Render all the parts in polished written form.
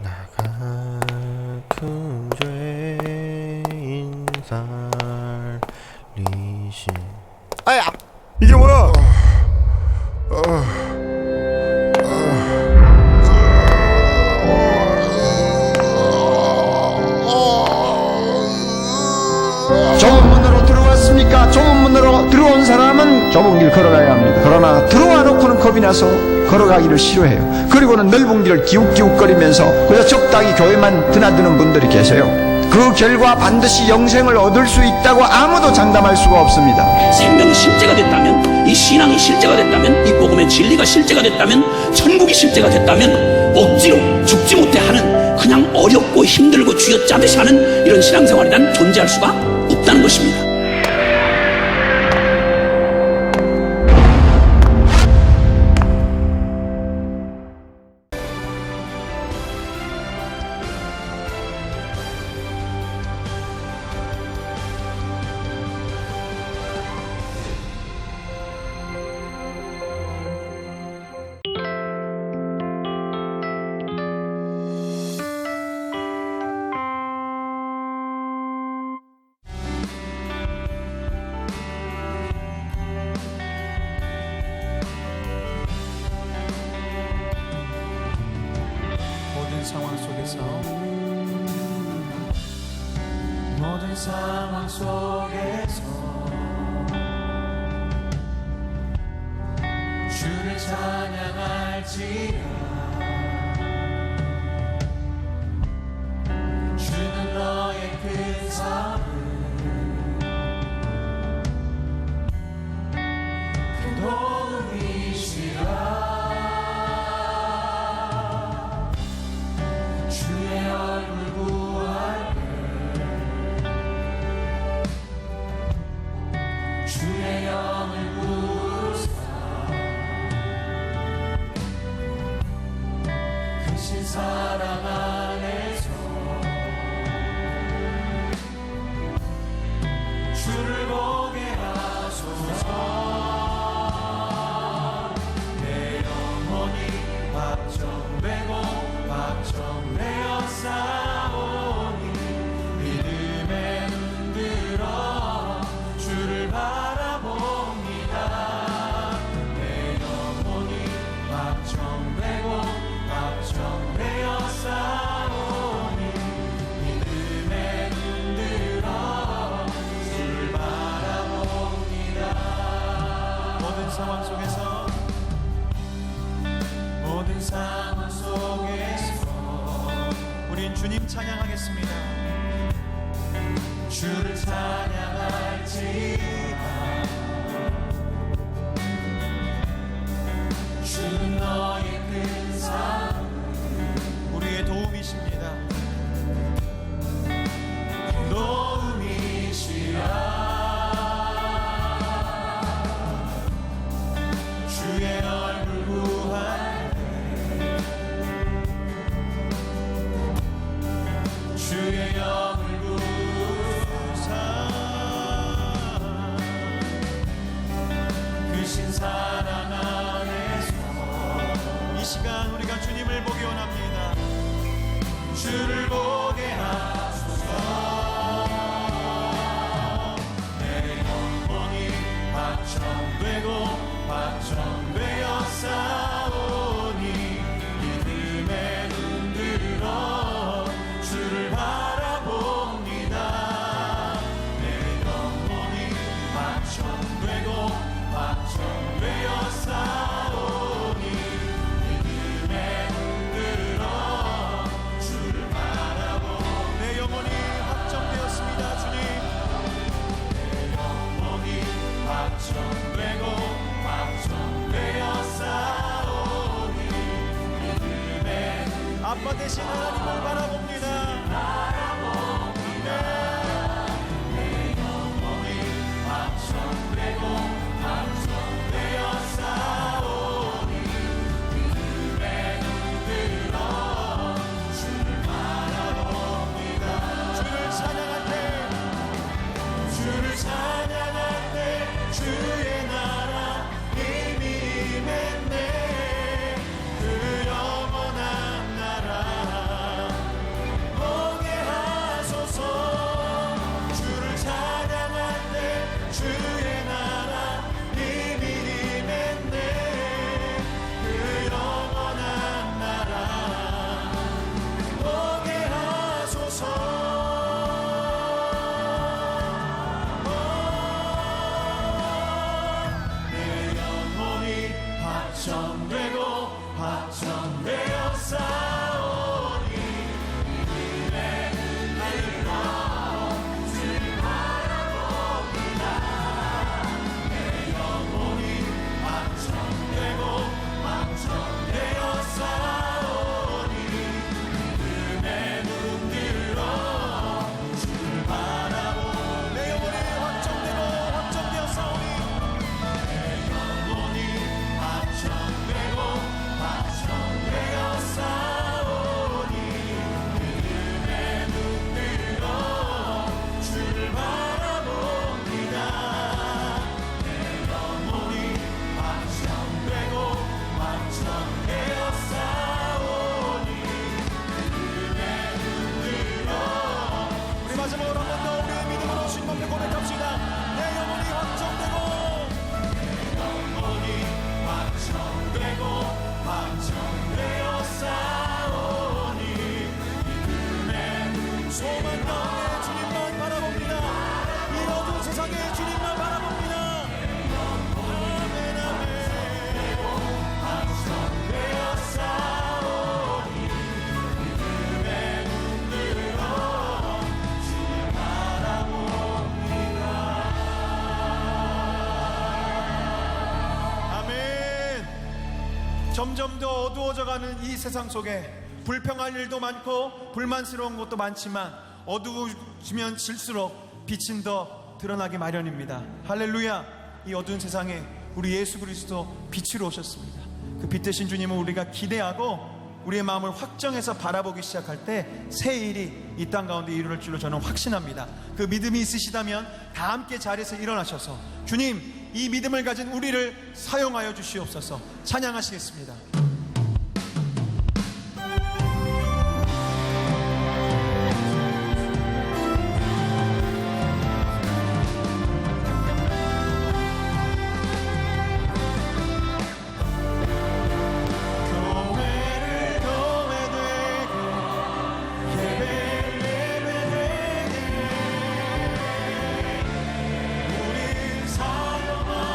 나 같은 죄인 살리신. 아야, 이게 뭐야? 좁은 문으로 들어왔습니까? 좁은 문으로 들어온 사람은 좁은 길 걸어가야 합니다. 그러나 들어와 놓고는 겁이 나서 걸어가기를 싫어해요. 그리고는 넓은 길을 기웃기웃거리면서 그래서 적당히 교회만 드나드는 분들이 계세요. 그 결과 반드시 영생을 얻을 수 있다고 아무도 장담할 수가 없습니다. 생명이 실제가 됐다면, 이 신앙이 실제가 됐다면, 이 복음의 진리가 실제가 됐다면, 천국이 실제가 됐다면 억지로 죽지 못해 하는, 그냥 어렵고 힘들고 쥐어짜듯이 하는 이런 신앙생활이란 존재할 수가 없다는 것입니다. 모든 상황 속에서 주를 찬양할지라. 주는 너의 큰 사랑, 큰 도움이시라. 주의 얼굴 구할 때 주의 영을 부르사 크신 사랑 안에서 주를 보게 하소서. 내 영혼이 확정되고 확정되어 싸우니 믿음에 눈들어 주를 바라봅니다. 내 영혼이 확정되고 확정되어 싸우니 믿음에 눈들어 주를 바라봅니다. 모든 상황 속에서 우린 주님 찬양하겠습니다. 주를 찬양할지라. 주는 너의 큰 사랑, 우리의 도움이십니다. 도움이시라. 주의 얼굴 구할 때 주의 영을 부사 크신 사랑 안에서 이 시간 우리가 주님을 보기 원합니다. 주를 보게 하소서. 내 영혼이 확정되고 확정되어 싸우니 믿음에 눈들어 주를 바라봅니다. 내 영혼이 확정되고 확정되어 싸우니 믿음에 눈들어 주를 바라봅니다. 내 영혼이 확정되었습니다. 주님, 내 영혼이 확정되고 확정되어 싸우니 믿음에 아빠 되신 하나님을 바라봅니다. 내 영혼이 확정되고 확정되어 싸우니 믿음에 눈들어 주를 바라봅니다. 주를 찬양할 때 주의 나라 이미 임했네. 그 영원한 나라 확정되어 싸우니 믿음의 눈으로 주를 바라봅니다. 내 영혼이 확정되고 확정되어 싸우니 믿음의 눈으로 주를 바라봅니다. 내 영혼이 확정되고 확정되어 싸우니 내 영혼이 확정되고 확정되어 싸우니 믿음의 눈으로 주를 바라봅니다. 내 영혼이 확정되고 확정되어 싸우니 믿음의 눈으로. 우리 마지막으로 한 번 더 우리의 믿음으로 주님 앞에 고백합시다. 내 영혼이 확정되고 영혼이 확정되고 확정되어 싸우니 믿음의 소망 가운데 주님만 바라봅니다. 이 어두운 세상에 주님만 바라봅니다. 아멘 아멘. 확정되어 싸우니 믿음의 눈으로 주를 바라봅니다. 아멘. 점점 더 어두워져가는 이 세상 속에 불평할 일도 많고 불만스러운 것도 많지만 어두워지면 질수록 빛은 더 드러나기 마련입니다. 할렐루야. 이 어두운 세상에 우리 예수 그리스도 빛으로 오셨습니다. 그 빛 대신 주님을 우리가 기대하고 우리의 마음을 확정해서 바라보기 시작할 때 새 일이 이 땅 가운데 이룰 줄로 저는 확신합니다. 그 믿음이 있으시다면 다 함께 자리에서 일어나셔서 주님, 이 믿음을 가진 우리를 사용하여 주시옵소서. 찬양하시겠습니다. 교회를 교회되고 예배를 예배되게 우리 사용하소서.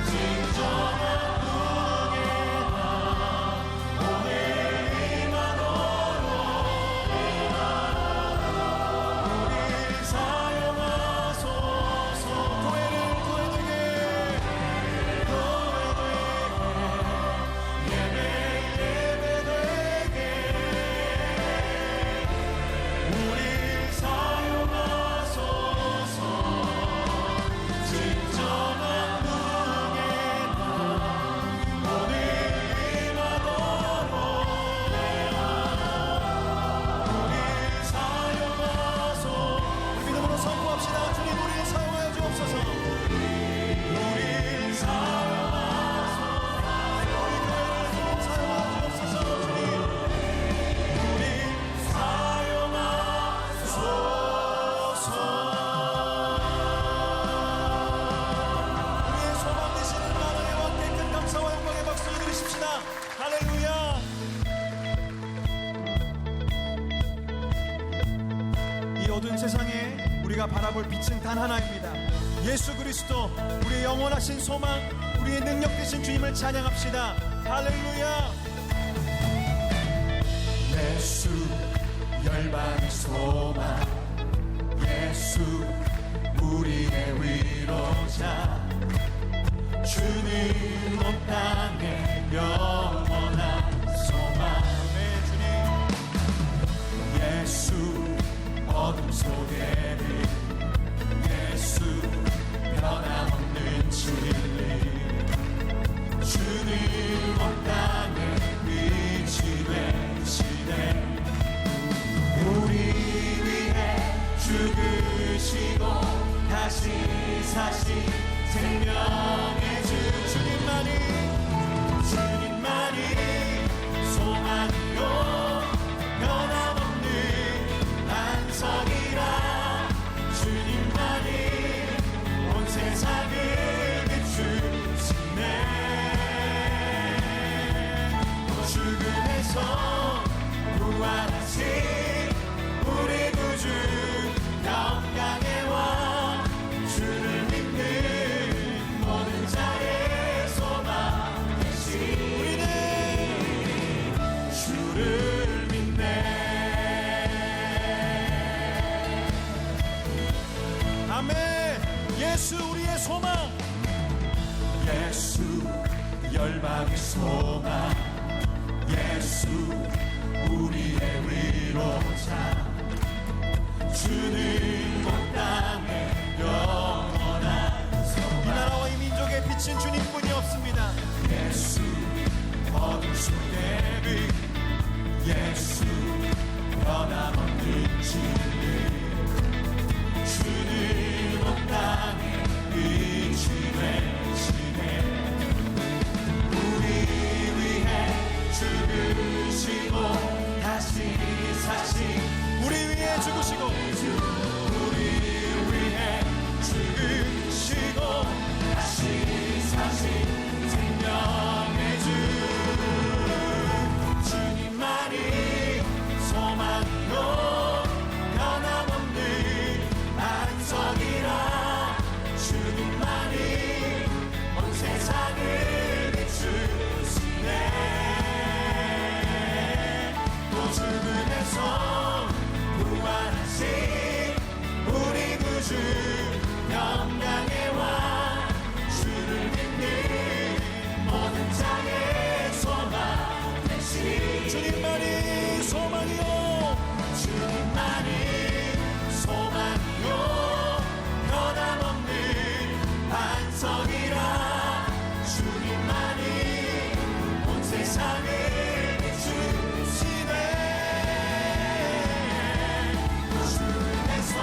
진정한 후계다 오늘 임하도록 우리 사용하소서. 교회를 교회되게 예배되게 우리 사용하소서. 진정한 후계다 오늘 임하도록 우리 사용하소서. 우리 믿음으로 선포합시다. 주님, 우리를 사용하여 주옵소서. 우리 사용하소서. 우리 교회를 좀 사용하여 주옵소서. 주님, 우리 사용하소서. 우리의 소망 되시는 하나님의 왕께 큰 감사와 영광의 박수를 드리십시다. 할렐루야. 이 어두운 세상에 우리가 바라볼 빛은 단 하나입니다. 예수 그리스도, 우리의 영원하신 소망, 우리의 능력 되신 주님을 찬양합시다. 할렐루야. 예수 열방의 소망, 예수 우리의 위로자, 주는 온 땅에 영원한 소망. 네, 주님. 예수 어둠 속에는 예수 변함없는 진리, 주는 온 땅에 빛이 되시네. 우리 위해 죽으시고 다시 사신 생명의 주 주님만 열방의 소망 예수 우리의 위로자 주는 온 땅에 영원한 소망 이 나라와 이 민족의 빛은 주님뿐이 없습니다. 예수 어둠 속의 빛 예수 변함없는 진리 주는 온 땅에 빛이 되시네 우리 위해 죽으시고 다시 사신 우리 위해 죽으시고 우리 위해 죽으시고 다시 사신 생명의 주 주님만이 소망이요 변함없는 반석이라 주님만이 온 세상을 비추시네 또 죽음에서 부활하신 우리 구주 영광의 왕 주를 믿는 모든 자의 소망 되시 주님만이 소망이요 주님만이 소망이요 변함없는 반석이라 주님만이 온 세상을 비추시네 죽음에서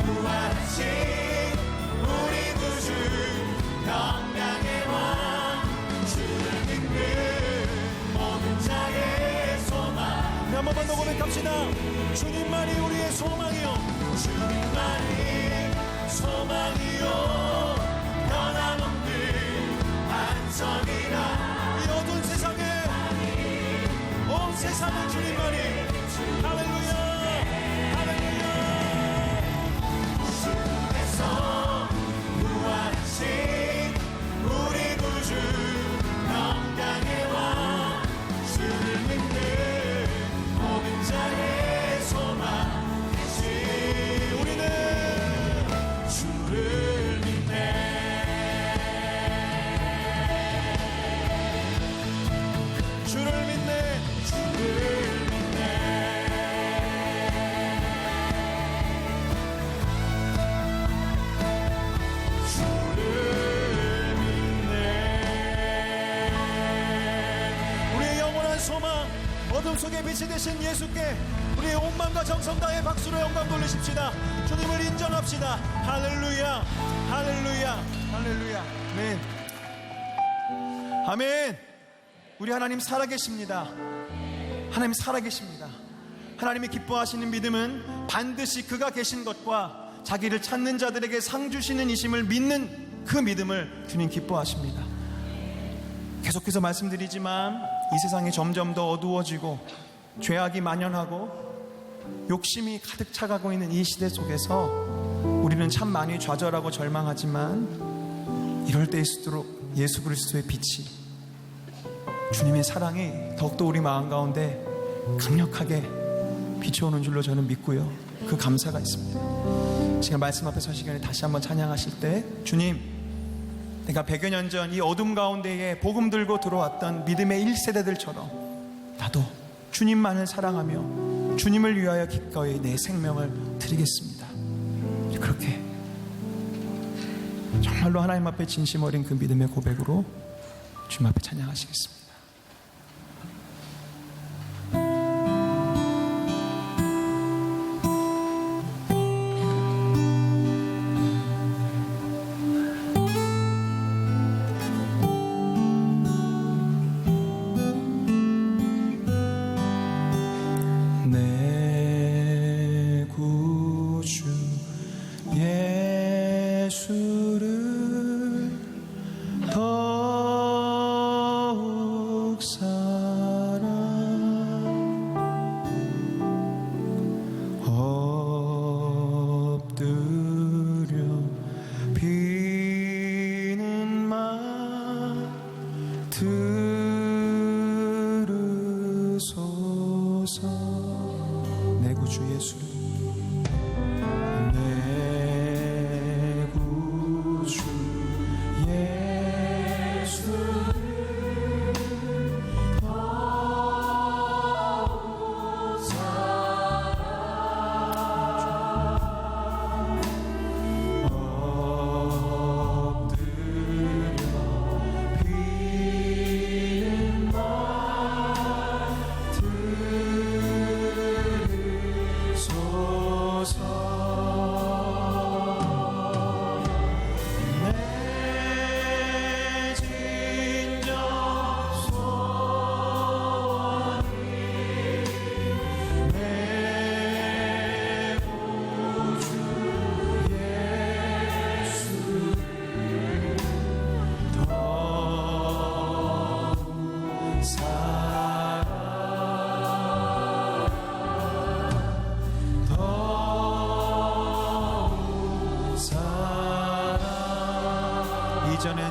부활하신 우리 구주 영광의 왕 주를 믿는 모든 자의 소망 한 번만 더 고백합시다. 주님만이 우리의 소망이요 주님만이 소망이요 변함없는 반석이라 이 어두운 세상에 온 세상은 주님만이 할렐루야 할렐루야 죽음에서 부활하신 우리 구주 영광의 왕 주를 믿는 모든 자의 소망 되시 우리는 주를 믿네 주를 믿네 주를 믿네 주를 믿네 우리의 영원한 소망 어둠 속에 빛이 되신 예수께 우리의 온 마음과 정성 다해 박수로 영광 돌리십시다. 주님을 인정합시다. 할렐루야 할렐루야 할렐루야 아멘 아멘 우리 하나님 살아계십니다. 하나님 살아계십니다. 하나님이 기뻐하시는 믿음은 반드시 그가 계신 것과 자기를 찾는 자들에게 상 주시는 이심을 믿는 그 믿음을 주님 기뻐하십니다. 계속해서 말씀드리지만 이 세상이 점점 더 어두워지고 죄악이 만연하고 욕심이 가득 차가고 있는 이 시대 속에서 우리는 참 많이 좌절하고 절망하지만 이럴 때일수록 예수 그리스도의 빛이 주님의 사랑이 더욱더 우리 마음 가운데 강력하게 비춰오는 줄로 저는 믿고요. 그 감사가 있습니다. 제가 말씀 앞에 서 시간에 다시 한번 찬양하실 때 주님 내가 100여 년 전 이 어둠 가운데에 복음 들고 들어왔던 믿음의 1세대들처럼 나도 주님만을 사랑하며 주님을 위하여 기꺼이 내 생명을 드리겠습니다. 그렇게 정말로 하나님 앞에 진심 어린 그 믿음의 고백으로 주님 앞에 찬양하시겠습니다. 내 구주 예수를 더욱 사랑 엎드려 비는 말 들으소서. 내 구주 예수를 내 구주 예수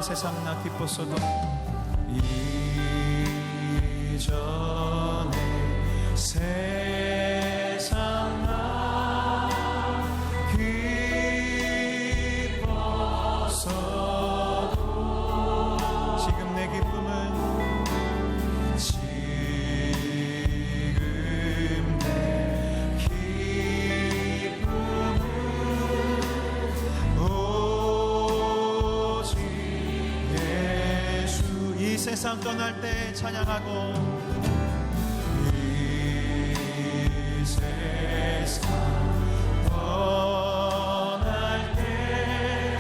세상 나 기뻤어도 이전에 세상 나 기뻤어도 지금 내 기쁨은 세상 떠날 때 찬양하고 이 세상 떠날 때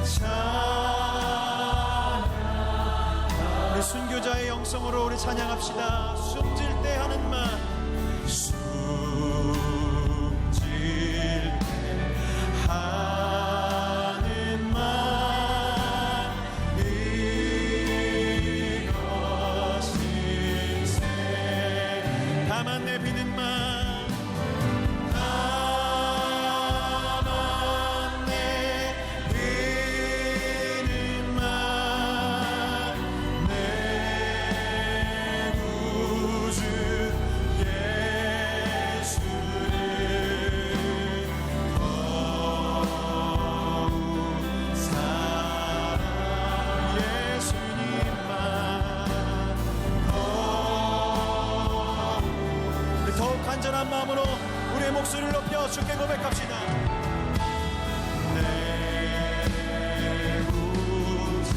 찬양하고 우리 순교자의 영성으로 우리 찬양합시다. 숨질 때 하는 말 숨질 때 하는 말 나만 내비는 말 나만 내비는 말 내 구주 예수를 더욱 사랑 예수님만 더욱 간절한 마음으로 우리의 목소리를 높여 주께 고백합시다. 내 구주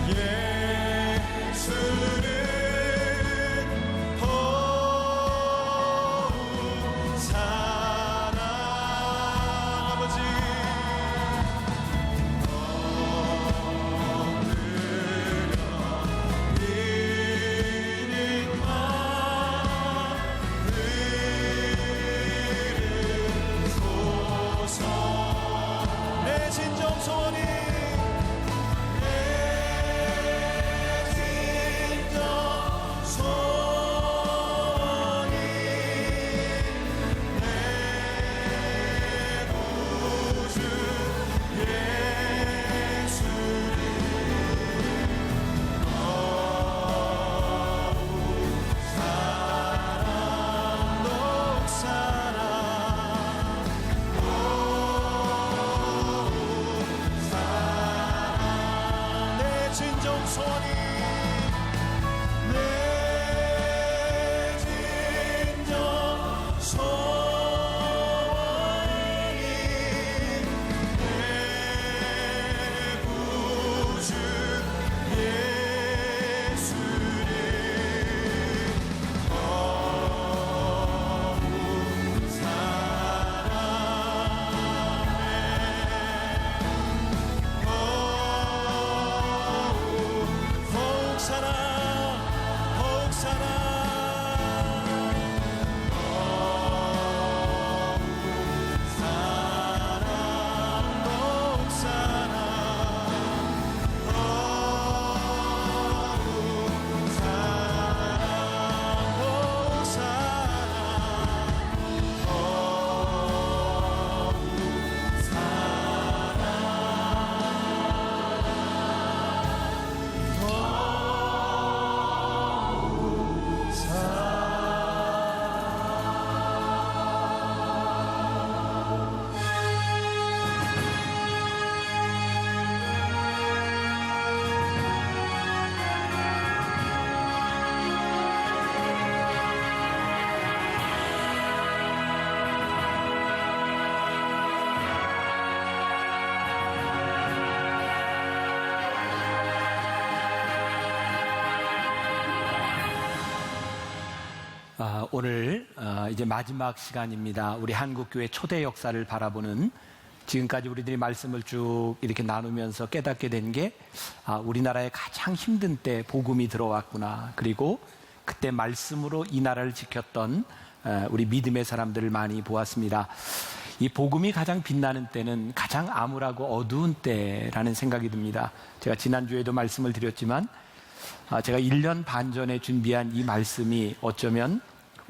예수를 더욱 사랑 아버지 얻으려 내 진정 소원이 내 진정 소원이 내 구주 예수를 더욱 사랑 진정 소원이 내 진정 소원이 내 구주 예수를 더욱 오늘 이제 마지막 시간입니다. 우리 한국교회 초대 역사를 바라보는 지금까지 우리들이 말씀을 쭉 이렇게 나누면서 깨닫게 된 게 우리나라에 가장 힘든 때 복음이 들어왔구나. 그리고 그때 말씀으로 이 나라를 지켰던 우리 믿음의 사람들을 많이 보았습니다. 이 복음이 가장 빛나는 때는 가장 암울하고 어두운 때라는 생각이 듭니다. 제가 지난주에도 말씀을 드렸지만 제가 1년 반 전에 준비한 이 말씀이 어쩌면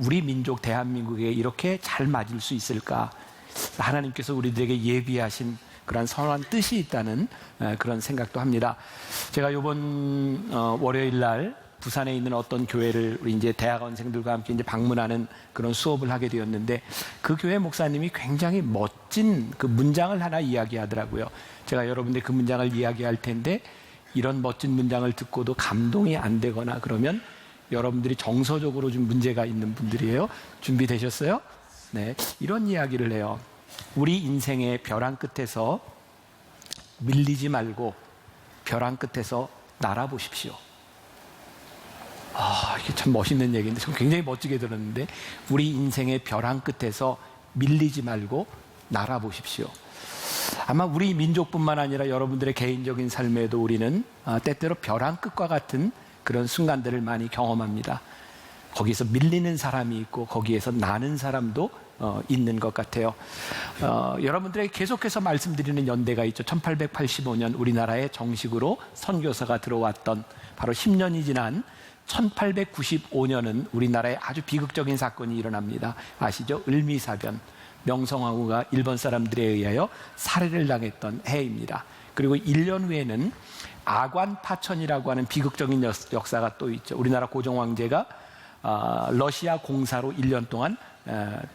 우리 민족 대한민국에 이렇게 잘 맞을 수 있을까? 하나님께서 우리들에게 예비하신 그런 선한 뜻이 있다는 그런 생각도 합니다. 제가 이번 월요일 날 부산에 있는 어떤 교회를 우리 이제 대학원생들과 함께 이제 방문하는 그런 수업을 하게 되었는데, 그 교회 목사님이 굉장히 멋진 그 문장을 하나 이야기하더라고요. 제가 여러분들 그 문장을 이야기할 텐데, 이런 멋진 문장을 듣고도 감동이 안 되거나 그러면 여러분들이 정서적으로 좀 문제가 있는 분들이에요. 준비되셨어요? 네, 이런 이야기를 해요. 우리 인생의 벼랑 끝에서 밀리지 말고 벼랑 끝에서 날아보십시오. 이게 참 멋있는 얘기인데, 전 굉장히 멋지게 들었는데, 우리 인생의 벼랑 끝에서 밀리지 말고 날아보십시오. 아마 우리 민족뿐만 아니라 여러분들의 개인적인 삶에도 우리는 때때로 벼랑 끝과 같은 그런 순간들을 많이 경험합니다. 거기서 밀리는 사람이 있고 거기에서 나는 사람도 있는 것 같아요. 여러분들에게 계속해서 말씀드리는 연대가 있죠. 1885년 우리나라에 정식으로 선교사가 들어왔던, 바로 10년이 지난 1895년은 우리나라에 아주 비극적인 사건이 일어납니다. 아시죠? 을미사변. 명성황후가 일본 사람들에 의하여 살해를 당했던 해입니다. 그리고 1년 후에는 아관파천이라고 하는 비극적인 역사가 또 있죠. 우리나라 고종황제가 러시아 공사로 1년 동안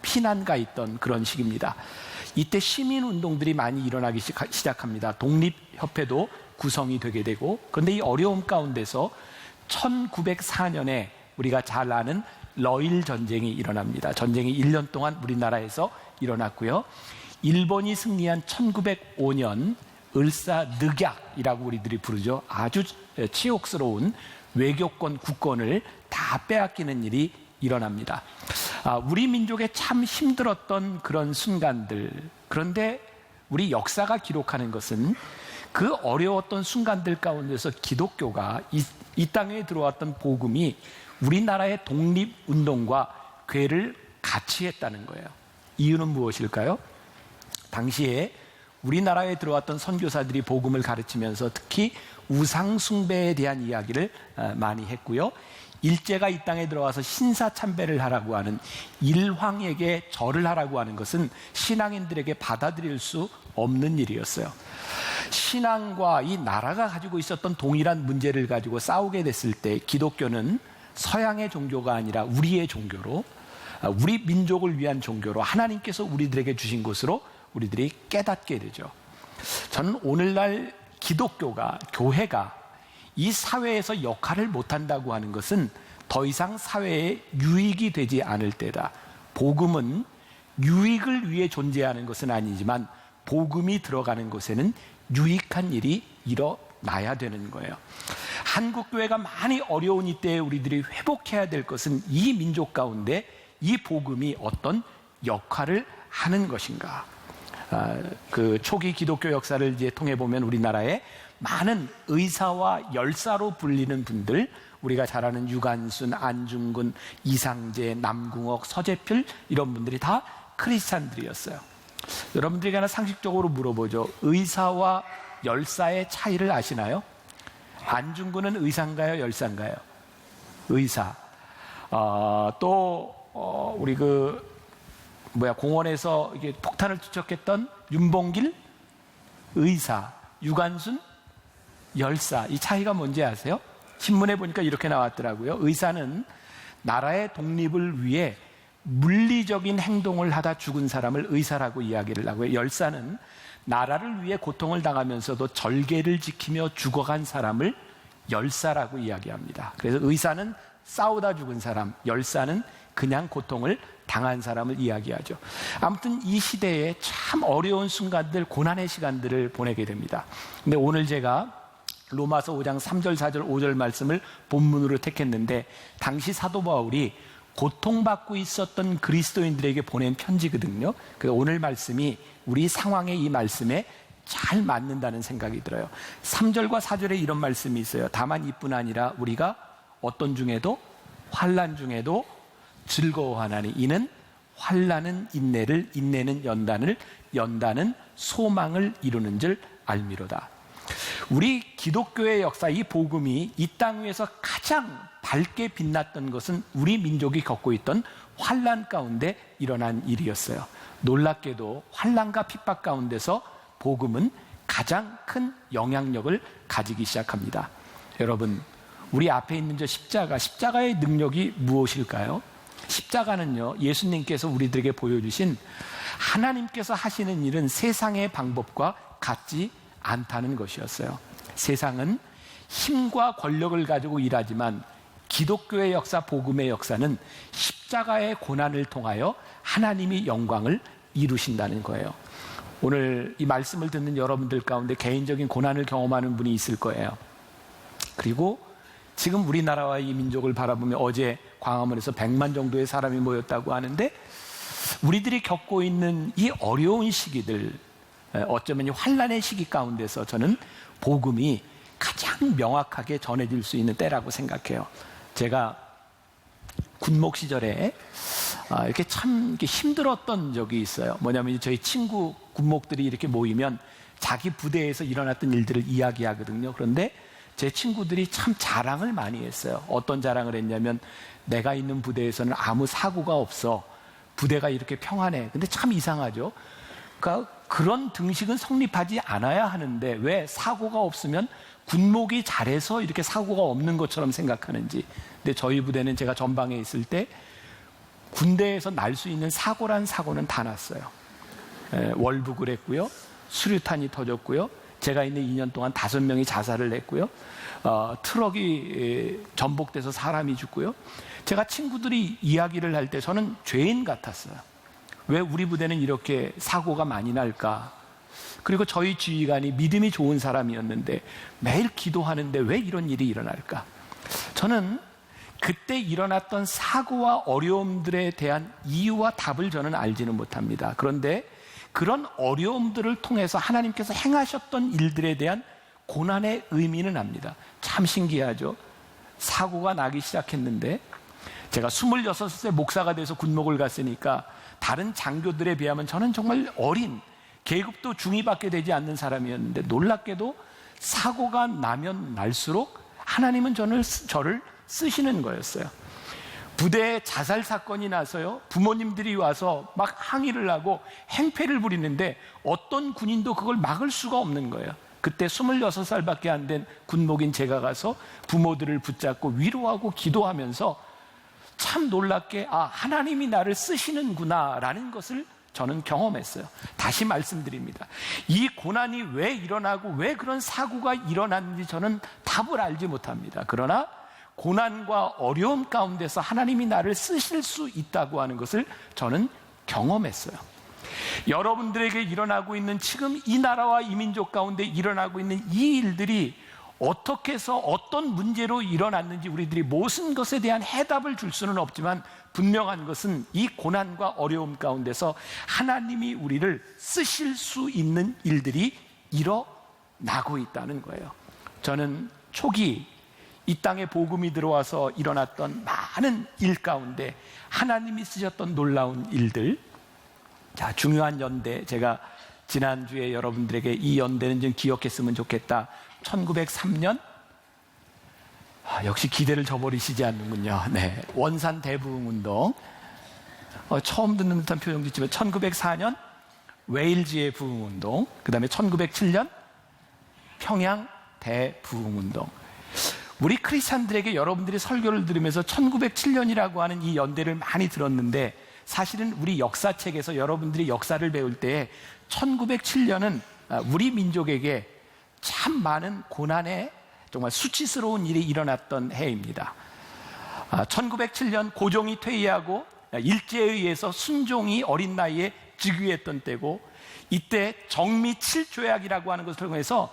피난가 있던 그런 시기입니다. 이때 시민운동들이 많이 일어나기 시작합니다. 독립협회도 구성이 되게 되고, 그런데 이 어려움 가운데서 1904년에 우리가 잘 아는 러일 전쟁이 일어납니다. 전쟁이 1년 동안 우리나라에서 일어났고요. 일본이 승리한 1905년 을사늑약이라고 우리들이 부르죠. 아주 치욕스러운 외교권 국권을 다 빼앗기는 일이 일어납니다. 우리 민족에 참 힘들었던 그런 순간들, 그런데 우리 역사가 기록하는 것은 그 어려웠던 순간들 가운데서 기독교가 이 땅에 들어왔던 복음이 우리나라의 독립운동과 궤를 같이 했다는 거예요. 이유는 무엇일까요? 당시에 우리나라에 들어왔던 선교사들이 복음을 가르치면서 특히 우상숭배에 대한 이야기를 많이 했고요. 일제가 이 땅에 들어와서 신사참배를 하라고 하는, 일황에게 절을 하라고 하는 것은 신앙인들에게 받아들일 수 없는 일이었어요. 신앙과 이 나라가 가지고 있었던 동일한 문제를 가지고 싸우게 됐을 때 기독교는 서양의 종교가 아니라 우리의 종교로, 우리 민족을 위한 종교로 하나님께서 우리들에게 주신 것으로 우리들이 깨닫게 되죠. 저는 오늘날 기독교가, 교회가 이 사회에서 역할을 못한다고 하는 것은 더 이상 사회에 유익이 되지 않을 때다. 복음은 유익을 위해 존재하는 것은 아니지만 복음이 들어가는 곳에는 유익한 일이 일어나야 되는 거예요. 한국교회가 많이 어려운 이때에 우리들이 회복해야 될 것은 이 민족 가운데 이 복음이 어떤 역할을 하는 것인가. 그 초기 기독교 역사를 이제 통해 보면 우리나라에 많은 의사와 열사로 불리는 분들, 우리가 잘 아는 유관순, 안중근, 이상재, 남궁옥, 서재필, 이런 분들이 다 크리스찬들이었어요. 여러분들에게 하나 상식적으로 물어보죠. 의사와 열사의 차이를 아시나요? 안중근은 의사인가요, 열사인가요? 의사. 우리 공원에서 이게 폭탄을 투척했던 윤봉길, 의사. 유관순, 열사. 이 차이가 뭔지 아세요? 신문에 보니까 이렇게 나왔더라고요. 의사는 나라의 독립을 위해 물리적인 행동을 하다 죽은 사람을 의사라고 이야기를 하고요. 열사는 나라를 위해 고통을 당하면서도 절개를 지키며 죽어간 사람을 열사라고 이야기합니다. 그래서 의사는 싸우다 죽은 사람, 열사는 그냥 고통을 당한 사람을 이야기하죠. 아무튼 이 시대에 참 어려운 순간들, 고난의 시간들을 보내게 됩니다. 근데 오늘 제가 로마서 5장 3절, 4절, 5절 말씀을 본문으로 택했는데, 당시 사도 바울이 고통받고 있었던 그리스도인들에게 보낸 편지거든요. 그래서 오늘 말씀이 우리 상황에, 이 말씀에 잘 맞는다는 생각이 들어요. 3절과 4절에 이런 말씀이 있어요. 다만 이뿐 아니라 우리가 어떤 중에도, 환난 중에도 즐거워하나니 이는 환난은 인내를, 인내는 연단을, 연단은 소망을 이루는 줄 알미로다. 우리 기독교의 역사, 이 복음이 이 땅 위에서 가장 밝게 빛났던 것은 우리 민족이 겪고 있던 환난 가운데 일어난 일이었어요. 놀랍게도 환난과 핍박 가운데서 복음은 가장 큰 영향력을 가지기 시작합니다. 여러분, 우리 앞에 있는 저 십자가의 능력이 무엇일까요? 십자가는요, 예수님께서 우리들에게 보여주신 하나님께서 하시는 일은 세상의 방법과 같지 않다는 것이었어요. 세상은 힘과 권력을 가지고 일하지만 기독교의 역사, 복음의 역사는 십자가의 고난을 통하여 하나님이 영광을 이루신다는 거예요. 오늘 이 말씀을 듣는 여러분들 가운데 개인적인 고난을 경험하는 분이 있을 거예요. 그리고 지금 우리나라와 이 민족을 바라보며 어제 광화문에서 100만 정도의 사람이 모였다고 하는데, 우리들이 겪고 있는 이 어려운 시기들, 어쩌면 이 환난의 시기 가운데서 저는 복음이 가장 명확하게 전해질 수 있는 때라고 생각해요. 제가 군목 시절에 이렇게 참 힘들었던 적이 있어요. 뭐냐면 저희 친구 군목들이 이렇게 모이면 자기 부대에서 일어났던 일들을 이야기하거든요. 그런데 제 친구들이 참 자랑을 많이 했어요. 어떤 자랑을 했냐면, 내가 있는 부대에서는 아무 사고가 없어. 부대가 이렇게 평안해. 근데 참 이상하죠. 그러니까 그런 등식은 성립하지 않아야 하는데 왜 사고가 없으면 군목이 잘해서 이렇게 사고가 없는 것처럼 생각하는지. 근데 저희 부대는 제가 전방에 있을 때 군대에서 날 수 있는 사고란 사고는 다 났어요. 월북을 했고요, 수류탄이 터졌고요, 제가 있는 2년 동안 5명이 자살을 했고요, 트럭이 전복돼서 사람이 죽고요. 제가 친구들이 이야기를 할 때 저는 죄인 같았어요. 왜 우리 부대는 이렇게 사고가 많이 날까? 그리고 저희 지휘관이 믿음이 좋은 사람이었는데 매일 기도하는데 왜 이런 일이 일어날까? 저는 그때 일어났던 사고와 어려움들에 대한 이유와 답을 저는 알지는 못합니다. 그런데 그런 어려움들을 통해서 하나님께서 행하셨던 일들에 대한 고난의 의미는 압니다. 참 신기하죠. 사고가 나기 시작했는데, 제가 26세 목사가 돼서 군목을 갔으니까 다른 장교들에 비하면 저는 정말 어린, 계급도 중위밖에 되지 않는 사람이었는데, 놀랍게도 사고가 나면 날수록 하나님은 저를 쓰시는 거였어요. 부대에 자살 사건이 나서요, 부모님들이 와서 막 항의를 하고 행패를 부리는데 어떤 군인도 그걸 막을 수가 없는 거예요. 그때 26살밖에 안 된 군목인 제가 가서 부모들을 붙잡고 위로하고 기도하면서 참 놀랍게, 하나님이 나를 쓰시는구나 라는 것을 저는 경험했어요. 다시 말씀드립니다. 이 고난이 왜 일어나고 왜 그런 사고가 일어났는지 저는 답을 알지 못합니다. 그러나 고난과 어려움 가운데서 하나님이 나를 쓰실 수 있다고 하는 것을 저는 경험했어요. 여러분들에게 일어나고 있는 지금 이 나라와 이 민족 가운데 일어나고 있는 이 일들이 어떻게 해서 어떤 문제로 일어났는지 우리들이 무슨 것에 대한 해답을 줄 수는 없지만, 분명한 것은 이 고난과 어려움 가운데서 하나님이 우리를 쓰실 수 있는 일들이 일어나고 있다는 거예요. 저는 초기 이 땅에 복음이 들어와서 일어났던 많은 일 가운데 하나님이 쓰셨던 놀라운 일들, 중요한 연대, 제가 지난주에 여러분들에게 이 연대는 좀 기억했으면 좋겠다. 1903년, 역시 기대를 저버리시지 않는군요. 네, 원산 대부흥운동. 처음 듣는 듯한 표정 짓지만 1904년 웨일즈의 부흥운동, 그 다음에 1907년 평양 대부흥운동. 우리 크리스찬들에게 여러분들이 설교를 들으면서 1907년이라고 하는 이 연대를 많이 들었는데, 사실은 우리 역사책에서 여러분들이 역사를 배울 때 1907년은 우리 민족에게 참 많은 고난의 정말 수치스러운 일이 일어났던 해입니다. 1907년 고종이 퇴위하고 일제에 의해서 순종이 어린 나이에 즉위했던 때고, 이때 정미 7조약이라고 하는 것을 통해서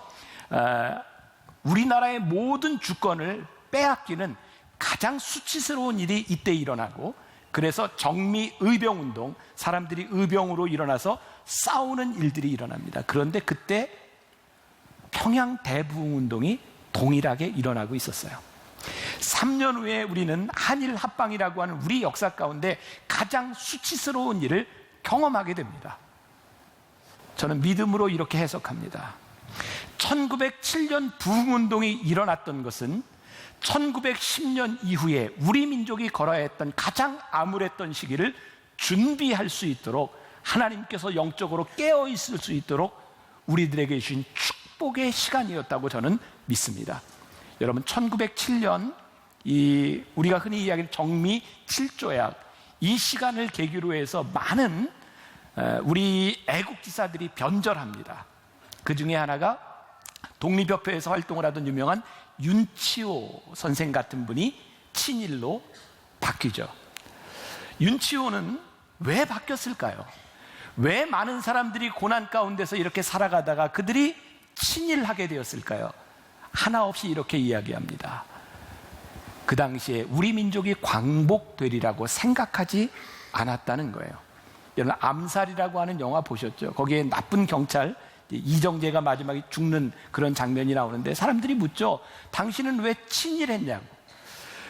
우리나라의 모든 주권을 빼앗기는 가장 수치스러운 일이 이때 일어나고, 그래서 정미 의병운동, 사람들이 의병으로 일어나서 싸우는 일들이 일어납니다. 그런데 그때 평양 대부흥운동이 동일하게 일어나고 있었어요. 3년 후에 우리는 한일 합방이라고 하는 우리 역사 가운데 가장 수치스러운 일을 경험하게 됩니다. 저는 믿음으로 이렇게 해석합니다. 1907년 부흥운동이 일어났던 것은 1910년 이후에 우리 민족이 걸어야 했던 가장 암울했던 시기를 준비할 수 있도록, 하나님께서 영적으로 깨어있을 수 있도록 우리들에게 주신 축복의 시간이었다고 저는 믿습니다. 여러분, 1907년 우리가 흔히 이야기하는 정미 7조약, 이 시간을 계기로 해서 많은 우리 애국지사들이 변절합니다. 그 중에 하나가 독립협회에서 활동을 하던 유명한 윤치호 선생 같은 분이 친일로 바뀌죠. 윤치호는 왜 바뀌었을까요? 왜 많은 사람들이 고난 가운데서 이렇게 살아가다가 그들이 친일하게 되었을까요? 하나 없이 이렇게 이야기합니다. 그 당시에 우리 민족이 광복되리라고 생각하지 않았다는 거예요. 여러분, 암살이라고 하는 영화 보셨죠? 거기에 나쁜 경찰 이정재가 마지막에 죽는 그런 장면이 나오는데 사람들이 묻죠. 당신은 왜 친일했냐고.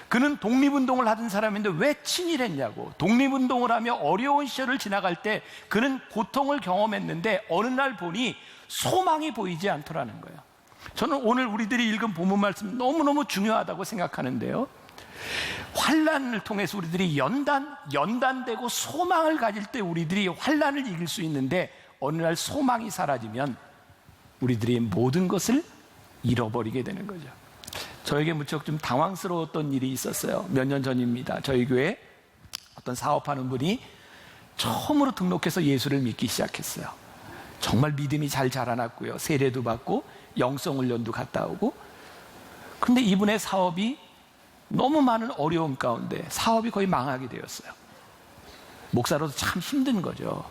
그는 독립운동을 하던 사람인데 왜 친일했냐고. 독립운동을 하며 어려운 시절을 지나갈 때 그는 고통을 경험했는데 어느 날 보니 소망이 보이지 않더라는 거예요. 저는 오늘 우리들이 읽은 본문 말씀 너무너무 중요하다고 생각하는데요. 환난을 통해서 우리들이 연단되고 소망을 가질 때 우리들이 환난을 이길 수 있는데 어느 날 소망이 사라지면 우리들이 모든 것을 잃어버리게 되는 거죠. 저에게 무척 좀 당황스러웠던 일이 있었어요. 몇 년 전입니다. 저희 교회에 어떤 사업하는 분이 처음으로 등록해서 예수를 믿기 시작했어요. 정말 믿음이 잘 자라났고요. 세례도 받고 영성훈련도 갔다 오고. 그런데 이분의 사업이 너무 많은 어려움 가운데 사업이 거의 망하게 되었어요. 목사로도 참 힘든 거죠.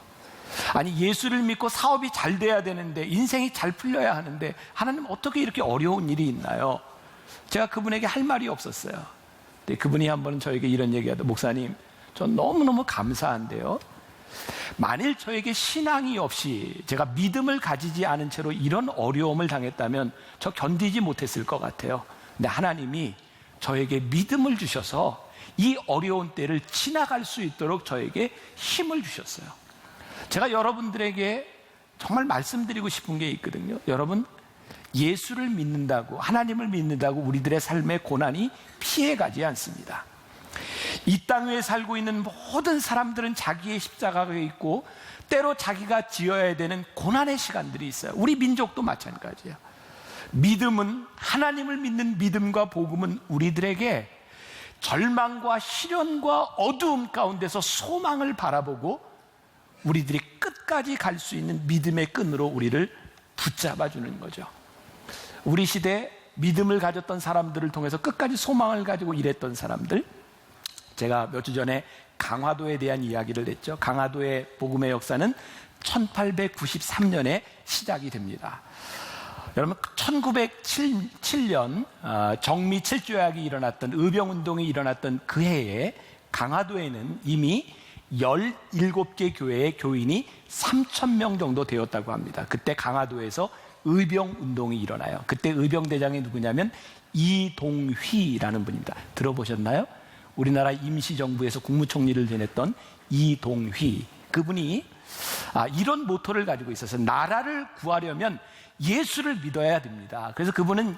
아니, 예수를 믿고 사업이 잘 돼야 되는데, 인생이 잘 풀려야 하는데 하나님 어떻게 이렇게 어려운 일이 있나요? 제가 그분에게 할 말이 없었어요. 근데 그분이 한 번은 저에게 이런 얘기하다. 목사님, 전 너무너무 감사한데요, 만일 저에게 신앙이 없이 제가 믿음을 가지지 않은 채로 이런 어려움을 당했다면 저 견디지 못했을 것 같아요. 근데 하나님이 저에게 믿음을 주셔서 이 어려운 때를 지나갈 수 있도록 저에게 힘을 주셨어요. 제가 여러분들에게 정말 말씀드리고 싶은 게 있거든요. 여러분, 예수를 믿는다고, 하나님을 믿는다고 우리들의 삶의 고난이 피해가지 않습니다. 이 땅 위에 살고 있는 모든 사람들은 자기의 십자가가 있고 때로 자기가 지어야 되는 고난의 시간들이 있어요. 우리 민족도 마찬가지예요. 믿음은, 하나님을 믿는 믿음과 복음은 우리들에게 절망과 시련과 어두움 가운데서 소망을 바라보고 우리들이 끝까지 갈 수 있는 믿음의 끈으로 우리를 붙잡아주는 거죠. 우리 시대에 믿음을 가졌던 사람들을 통해서 끝까지 소망을 가지고 일했던 사람들, 제가 몇 주 전에 강화도에 대한 이야기를 했죠. 강화도의 복음의 역사는 1893년에 시작이 됩니다. 여러분, 1907년 정미 7조약이 일어났던, 의병운동이 일어났던 그 해에 강화도에는 이미 17개 교회의 교인이 3,000명 정도 되었다고 합니다. 그때 강화도에서 의병운동이 일어나요. 그때 의병대장이 누구냐면 이동휘라는 분입니다. 들어보셨나요? 우리나라 임시정부에서 국무총리를 지냈던 이동휘, 그분이 이런 모토를 가지고 있어서 나라를 구하려면 예수를 믿어야 됩니다. 그래서 그분은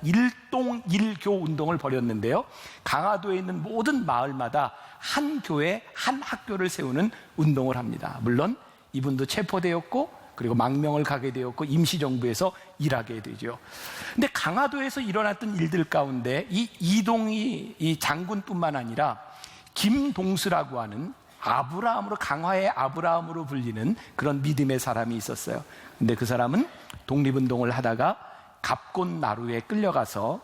일동일교 운동을 벌였는데요, 강화도에 있는 모든 마을마다 한 교회, 한 학교를 세우는 운동을 합니다. 물론 이분도 체포되었고 그리고 망명을 가게 되었고 임시정부에서 일하게 되죠. 근데 강화도에서 일어났던 일들 가운데 이 이동희 이 장군뿐만 아니라 김동수라고 하는 아브라함으로, 강화의 아브라함으로 불리는 그런 믿음의 사람이 있었어요. 근데 그 사람은 독립운동을 하다가 갑곤나루에 끌려가서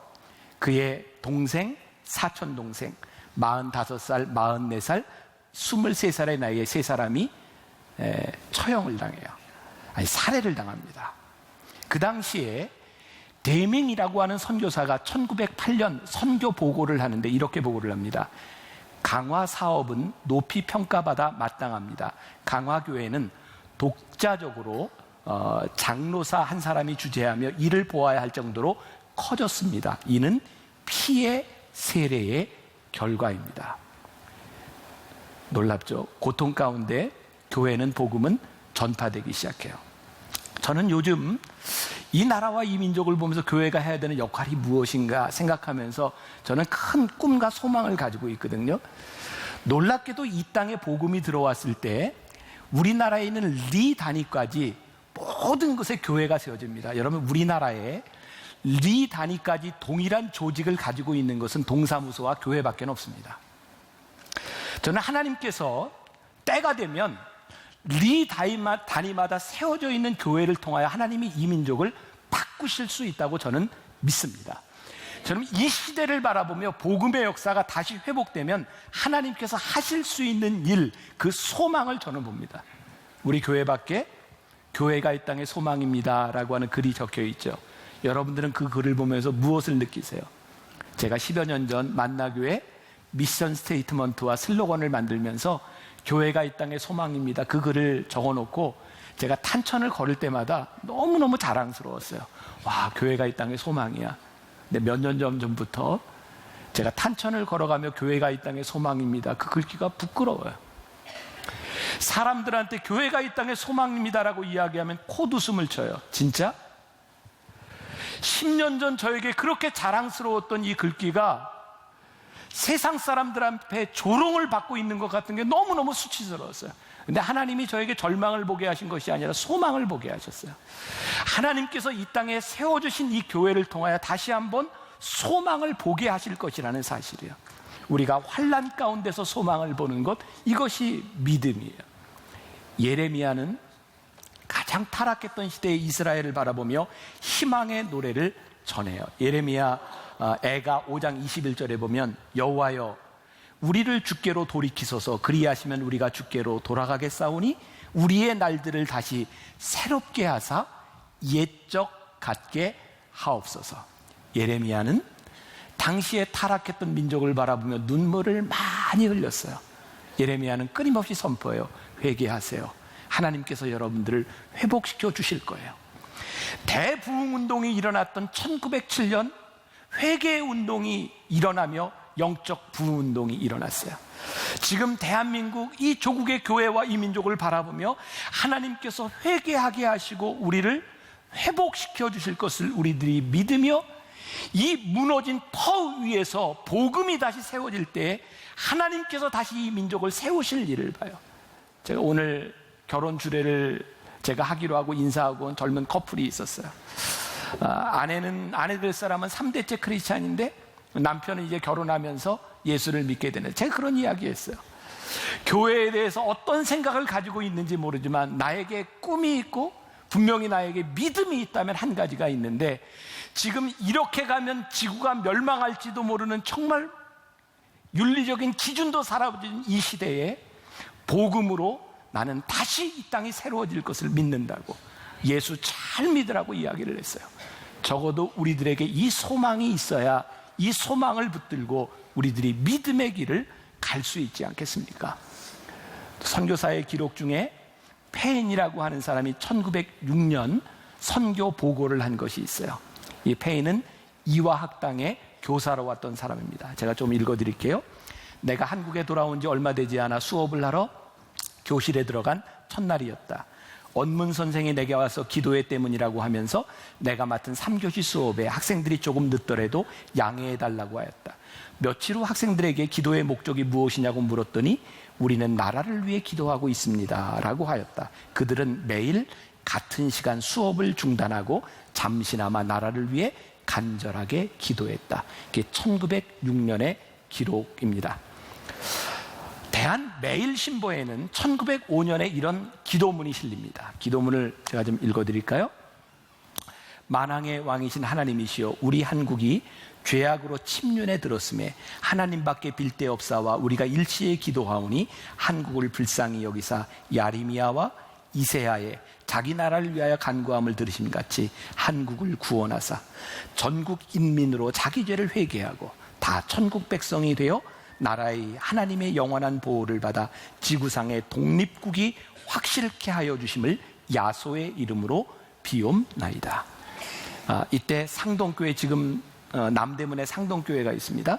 그의 동생, 사촌동생 45살, 44살, 23살의 나이에 세 사람이 처형을 당해요. 아니, 살해를 당합니다. 그 당시에 대명이라고 하는 선교사가 1908년 선교 보고를 하는데 이렇게 보고를 합니다. 강화 사업은 높이 평가받아 마땅합니다. 강화교회는 독자적으로 장로사 한 사람이 주재하며 이를 보아야 할 정도로 커졌습니다. 이는 피해 세례의 결과입니다. 놀랍죠? 고통 가운데 교회는, 복음은 전파되기 시작해요. 저는 요즘 이 나라와 이 민족을 보면서 교회가 해야 되는 역할이 무엇인가 생각하면서 저는 큰 꿈과 소망을 가지고 있거든요. 놀랍게도 이 땅에 복음이 들어왔을 때 우리나라에 있는 리 단위까지 모든 것에 교회가 세워집니다. 여러분, 우리나라에 리 단위까지 동일한 조직을 가지고 있는 것은 동사무소와 교회밖에 없습니다. 저는 하나님께서 때가 되면 리 단위마다 세워져 있는 교회를 통하여 하나님이 이 민족을 바꾸실 수 있다고 저는 믿습니다. 저는 이 시대를 바라보며 복음의 역사가 다시 회복되면 하나님께서 하실 수 있는 일, 그 소망을 저는 봅니다. 우리 교회 밖에 교회가 이 땅의 소망입니다 라고 하는 글이 적혀 있죠. 여러분들은 그 글을 보면서 무엇을 느끼세요? 제가 10여 년 전 만나교회 미션 스테이트먼트와 슬로건을 만들면서 교회가 이 땅의 소망입니다, 그 글을 적어놓고 제가 탄천을 걸을 때마다 너무너무 자랑스러웠어요. 와, 교회가 이 땅의 소망이야. 근데 몇 년 전부터 제가 탄천을 걸어가며 교회가 이 땅의 소망입니다, 그 글귀가 부끄러워요. 사람들한테 교회가 이 땅의 소망입니다라고 이야기하면 코웃음을 쳐요. 진짜? 10년 전 저에게 그렇게 자랑스러웠던 이 글귀가 세상 사람들 앞에 조롱을 받고 있는 것 같은 게 너무너무 수치스러웠어요. 근데 하나님이 저에게 절망을 보게 하신 것이 아니라 소망을 보게 하셨어요. 하나님께서 이 땅에 세워주신 이 교회를 통하여 다시 한번 소망을 보게 하실 것이라는 사실이에요. 우리가 환난 가운데서 소망을 보는 것, 이것이 믿음이에요. 예레미야는 가장 타락했던 시대의 이스라엘을 바라보며 희망의 노래를 전해요. 예레미야 애가 5장 21절에 보면 여호와여 우리를 주께로 돌이키소서, 그리하시면 우리가 주께로 돌아가겠사오니 우리의 날들을 다시 새롭게 하사 옛적 같게 하옵소서. 예레미야는 당시에 타락했던 민족을 바라보며 눈물을 많이 흘렸어요. 예레미야는 끊임없이 선포해요. 회개하세요. 하나님께서 여러분들을 회복시켜 주실 거예요. 대부흥운동이 일어났던 1907년 회개운동이 일어나며 영적 부흥운동이 일어났어요. 지금 대한민국 이 조국의 교회와 이 민족을 바라보며 하나님께서 회개하게 하시고 우리를 회복시켜 주실 것을 우리들이 믿으며 이 무너진 터 위에서 복음이 다시 세워질 때 하나님께서 다시 이 민족을 세우실 일을 봐요. 제가 오늘 결혼 주례를 제가 하기로 하고 인사하고 온 젊은 커플이 있었어요. 아내 될 사람은 3대째 크리스찬인데 남편은 이제 결혼하면서 예수를 믿게 되는, 제가 그런 이야기 했어요. 교회에 대해서 어떤 생각을 가지고 있는지 모르지만 나에게 꿈이 있고 분명히 나에게 믿음이 있다면 한 가지가 있는데, 지금 이렇게 가면 지구가 멸망할지도 모르는 정말 윤리적인 기준도 사라진 이 시대에 복음으로 나는 다시 이 땅이 새로워질 것을 믿는다고, 예수 잘 믿으라고 이야기를 했어요. 적어도 우리들에게 이 소망이 있어야 이 소망을 붙들고 우리들이 믿음의 길을 갈 수 있지 않겠습니까? 선교사의 기록 중에 페인이라고 하는 사람이 1906년 선교 보고를 한 것이 있어요. 이 페인은 이화학당의 교사로 왔던 사람입니다. 제가 좀 읽어드릴게요. 내가 한국에 돌아온 지 얼마 되지 않아 수업을 하러 교실에 들어간 첫날이었다. 원문 선생이 내게 와서 기도회 때문이라고 하면서 내가 맡은 3교시 수업에 학생들이 조금 늦더라도 양해해달라고 하였다. 며칠 후 학생들에게 기도의 목적이 무엇이냐고 물었더니 우리는 나라를 위해 기도하고 있습니다 라고 하였다. 그들은 매일 같은 시간 수업을 중단하고 잠시나마 나라를 위해 간절하게 기도했다. 이게 1906년의 기록입니다. 대한매일신보에는 1905년에 이런 기도문이 실립니다. 기도문을 제가 좀 읽어드릴까요? 만왕의 왕이신 하나님이시여, 우리 한국이 죄악으로 침륜에 들었음에 하나님밖에 빌데 없사와 우리가 일시에 기도하오니 한국을 불쌍히 여기사 야리미야와 이세야의 자기 나라를 위하여 간구함을 들으심같이 한국을 구원하사 전국 인민으로 자기 죄를 회개하고 다 천국 백성이 되어 나라의 하나님의 영원한 보호를 받아 지구상의 독립국이 확실케 하여 주심을 야소의 이름으로 비옵나이다. 이때 상동교회, 지금 남대문에 상동교회가 있습니다.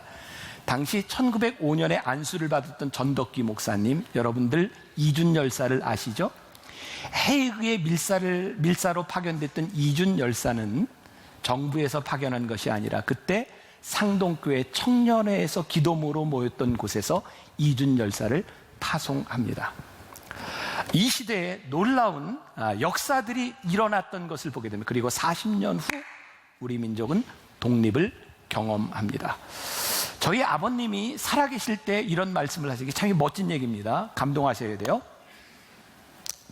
당시 1905년에 안수를 받았던 전덕기 목사님, 여러분들 이준 열사를 아시죠? 헤이그의 밀사로 파견됐던 이준 열사는 정부에서 파견한 것이 아니라 그때 상동교회 청년회에서 기도모로 모였던 곳에서 이준 열사를 파송합니다. 이 시대에 놀라운 역사들이 일어났던 것을 보게 됩니다. 그리고 40년 후 우리 민족은 독립을 경험합니다. 저희 아버님이 살아계실 때 이런 말씀을 하시기 참 멋진 얘기입니다. 감동하셔야 돼요.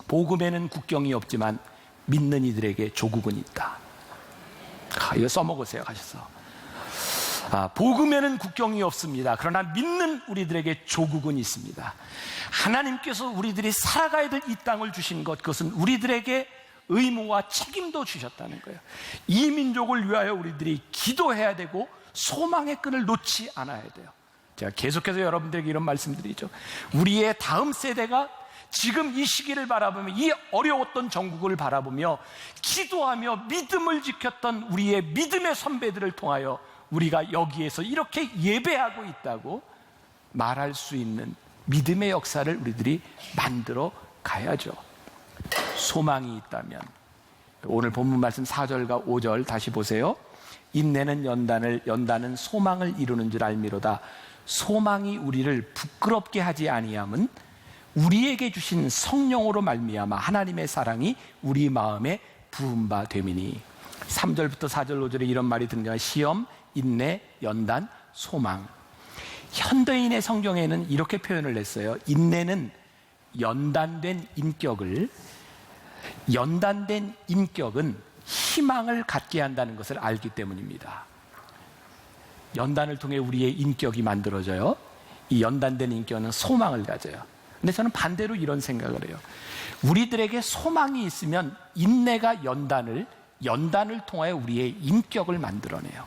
복음에는 국경이 없지만 믿는 이들에게 조국은 있다. 이거 써먹으세요 하셔서. 복음에는 국경이 없습니다. 그러나 믿는 우리들에게 조국은 있습니다. 하나님께서 우리들이 살아가야 될 이 땅을 주신 것, 그것은 우리들에게 의무와 책임도 주셨다는 거예요. 이 민족을 위하여 우리들이 기도해야 되고 소망의 끈을 놓지 않아야 돼요. 제가 계속해서 여러분들에게 이런 말씀드리죠. 우리의 다음 세대가 지금 이 시기를 바라보며 이 어려웠던 전국을 바라보며 기도하며 믿음을 지켰던 우리의 믿음의 선배들을 통하여 우리가 여기에서 이렇게 예배하고 있다고 말할 수 있는 믿음의 역사를 우리들이 만들어 가야죠. 소망이 있다면. 오늘 본문 말씀 4절과 5절 다시 보세요. 인내는 연단을, 연단은 소망을 이루는 줄 알미로다. 소망이 우리를 부끄럽게 하지 아니함은 우리에게 주신 성령으로 말미암아 하나님의 사랑이 우리 마음에 부은 바 됨이니. 3절부터 4절 5절에 이런 말이 등장해요. 시험, 인내, 연단, 소망. 현대인의 성경에는 이렇게 표현을 했어요. 인내는 연단된 인격은 희망을 갖게 한다는 것을 알기 때문입니다. 연단을 통해 우리의 인격이 만들어져요. 이 연단된 인격은 소망을 가져요. 근데 저는 반대로 이런 생각을 해요. 우리들에게 소망이 있으면 인내가 연단을 통하여 우리의 인격을 만들어내요.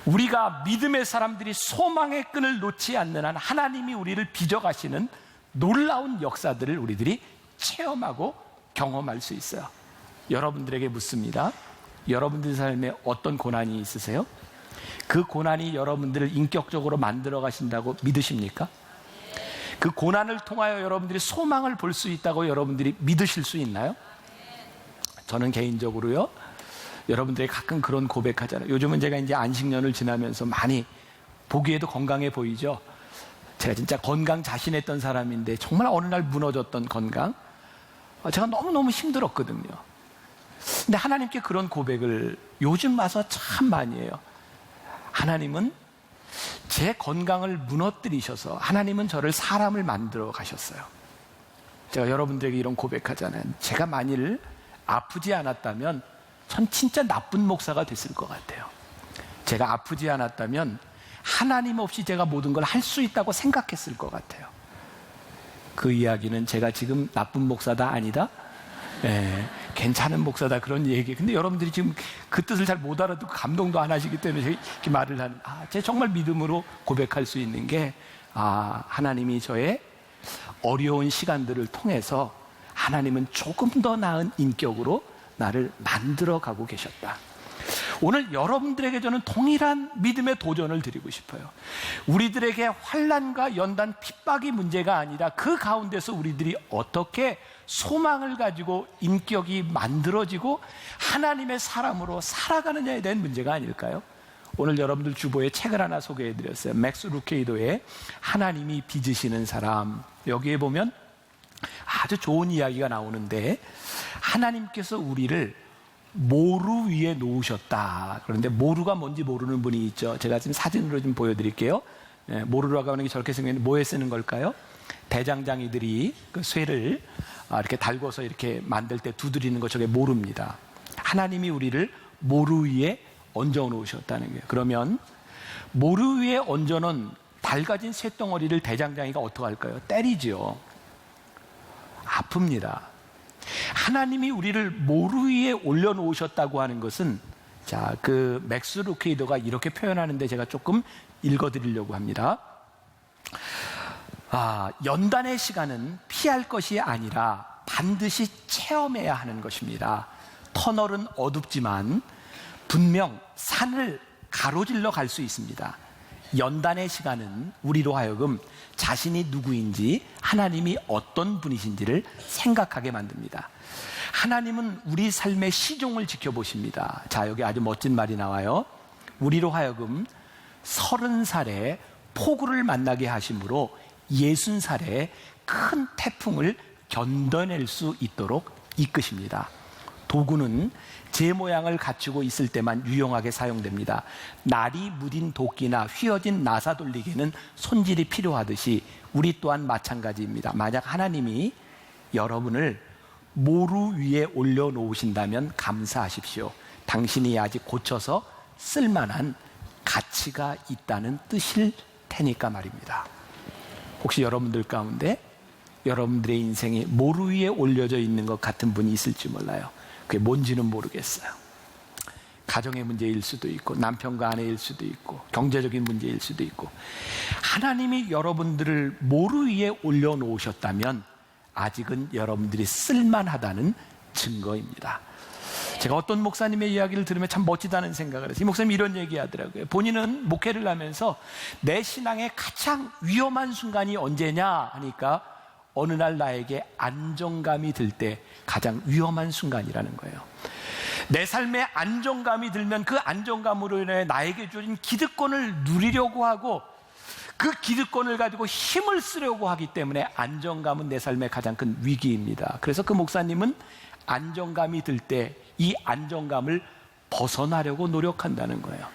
우리가 믿음의 사람들이 소망의 끈을 놓지 않는 한 하나님이 우리를 빚어가시는 놀라운 역사들을 우리들이 체험하고 경험할 수 있어요. 여러분들에게 묻습니다. 여러분들 삶에 어떤 고난이 있으세요? 그 고난이 여러분들을 인격적으로 만들어 가신다고 믿으십니까? 그 고난을 통하여 여러분들이 소망을 볼 수 있다고 여러분들이 믿으실 수 있나요? 저는 개인적으로요, 여러분들이 가끔 그런 고백하잖아요. 요즘은 제가 이제 안식년을 지나면서 많이 보기에도 건강해 보이죠? 제가 진짜 건강 자신했던 사람인데 정말 어느 날 무너졌던 건강, 제가 너무너무 힘들었거든요. 근데 하나님께 그런 고백을 요즘 와서 참 많이 해요. 하나님은 제 건강을 무너뜨리셔서 하나님은 저를 사람을 만들어 가셨어요. 제가 여러분들에게 이런 고백하잖아요. 제가 만일 아프지 않았다면 전 진짜 나쁜 목사가 됐을 것 같아요. 제가 아프지 않았다면 하나님 없이 제가 모든 걸 할 수 있다고 생각했을 것 같아요. 그 이야기는 제가 지금 나쁜 목사다 아니다? 괜찮은 목사다 그런 얘기. 근데 여러분들이 지금 그 뜻을 잘 못 알아듣고 감동도 안 하시기 때문에 이렇게 말을 하는, 제가 정말 믿음으로 고백할 수 있는 게, 하나님이 저의 어려운 시간들을 통해서 하나님은 조금 더 나은 인격으로 나를 만들어 가고 계셨다. 오늘 여러분들에게 저는 동일한 믿음의 도전을 드리고 싶어요. 우리들에게 환난과 연단, 핍박이 문제가 아니라 그 가운데서 우리들이 어떻게 소망을 가지고 인격이 만들어지고 하나님의 사람으로 살아가느냐에 대한 문제가 아닐까요? 오늘 여러분들 주보에 책을 하나 소개해드렸어요. 맥스 루케이도의 하나님이 빚으시는 사람. 여기에 보면 아주 좋은 이야기가 나오는데, 하나님께서 우리를 모루 위에 놓으셨다. 그런데 모루가 뭔지 모르는 분이 있죠. 제가 지금 사진으로 좀 보여드릴게요. 모루라고 하는 게 저렇게 생겼는데 뭐에 쓰는 걸까요? 대장장이들이 그 쇠를 이렇게 달궈서 이렇게 만들 때 두드리는 거, 저게 모루입니다. 하나님이 우리를 모루 위에 얹어 놓으셨다는 거예요. 그러면 모루 위에 얹어 놓은 달가진 쇠덩어리를 대장장이가 어떻게 할까요? 때리죠. 아픕니다. 하나님이 우리를 모루 위에 올려놓으셨다고 하는 것은, 그 맥스 루케이더가 이렇게 표현하는데 제가 조금 읽어드리려고 합니다. 연단의 시간은 피할 것이 아니라 반드시 체험해야 하는 것입니다. 터널은 어둡지만 분명 산을 가로질러 갈 수 있습니다. 연단의 시간은 우리로 하여금 자신이 누구인지, 하나님이 어떤 분이신지를 생각하게 만듭니다. 하나님은 우리 삶의 시종을 지켜보십니다. 자, 여기 아주 멋진 말이 나와요. 우리로 하여금 30살에 폭우를 만나게 하심으로 60살에 큰 태풍을 견뎌낼 수 있도록 이끄십니다. 도구는 제 모양을 갖추고 있을 때만 유용하게 사용됩니다. 날이 무딘 도끼나 휘어진 나사 돌리기에는 손질이 필요하듯이 우리 또한 마찬가지입니다. 만약 하나님이 여러분을 모루 위에 올려놓으신다면 감사하십시오. 당신이 아직 고쳐서 쓸만한 가치가 있다는 뜻일 테니까 말입니다. 혹시 여러분들 가운데 여러분들의 인생이 모루 위에 올려져 있는 것 같은 분이 있을지 몰라요. 그게 뭔지는 모르겠어요. 가정의 문제일 수도 있고 남편과 아내일 수도 있고 경제적인 문제일 수도 있고, 하나님이 여러분들을 모루 위에 올려놓으셨다면 아직은 여러분들이 쓸만하다는 증거입니다. 제가 어떤 목사님의 이야기를 들으면 참 멋지다는 생각을 해서 이 목사님이 이런 얘기 하더라고요. 본인은 목회를 하면서 내 신앙의 가장 위험한 순간이 언제냐 하니까 어느 날 나에게 안정감이 들 때 가장 위험한 순간이라는 거예요. 내 삶에 안정감이 들면 그 안정감으로 인해 나에게 주어진 기득권을 누리려고 하고 그 기득권을 가지고 힘을 쓰려고 하기 때문에 안정감은 내 삶의 가장 큰 위기입니다. 그래서 그 목사님은 안정감이 들 때 이 안정감을 벗어나려고 노력한다는 거예요.